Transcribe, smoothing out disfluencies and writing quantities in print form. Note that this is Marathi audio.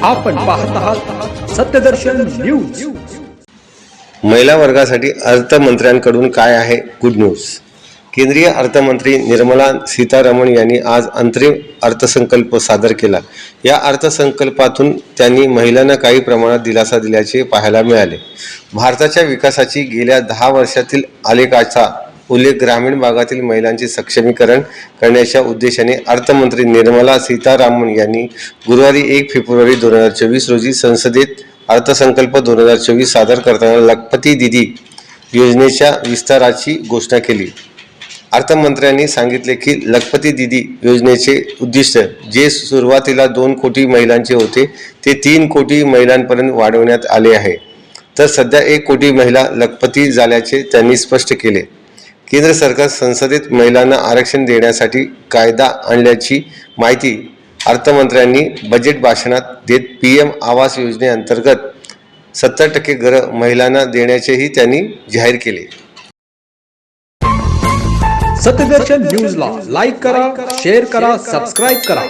आपण पाहत आहात सत्यदर्शन न्यूज। महिला वर्गासाठी अर्थमंत्र्यांकडून काय आहे गुड न्यूज। केंद्रीय अर्थमंत्री निर्मला सीतारामन यांनी आज अंतरिम अर्थसंकल्प सादर केला। या अर्थसंकल्पातून त्यांनी महिलांना काही प्रमाणात दिलासा दिल्याचे पाहायला मिळाले। भारताच्या विकासाची गेल्या 10 वर्षातील आलेखाचा उल्लेख ग्रामीण भागातील महिलांचे सक्षमीकरण करण्याच्या उद्देशाने अर्थमंत्री निर्मला सीतारामन यांनी गुरुवारी 1 फेब्रुवारी 2024 रोजी संसदेत अर्थसंकल्प 2024 सादर करताना लखपती दीदी योजनेच्या विस्ताराची घोषणा केली। अर्थमंत्र्यांनी सांगितले की लखपती दीदी योजनेचे उद्दिष्ट जे सुरुवातीला 2 कोटी महिलांचे होते ते 3 कोटी महिलांपर्यंत वाढवण्यात आले आहे, तर सध्या 1 कोटी महिला लखपती झाल्याचे त्यांनी स्पष्ट केले। केंद्र सरकार संसदेत महिलांना आरक्षण देण्यासाठी कायदा आणल्याची माहिती अर्थमंत्र्यांनी बजेट भाषणात देत पीएम आवास योजनेअंतर्गत 70% घरं महिलांना देण्याचेही त्यांनी जाहीर केले। सत्यदर्शन न्यूजला लाईक करा, शेअर करा, सबस्क्राइब करा।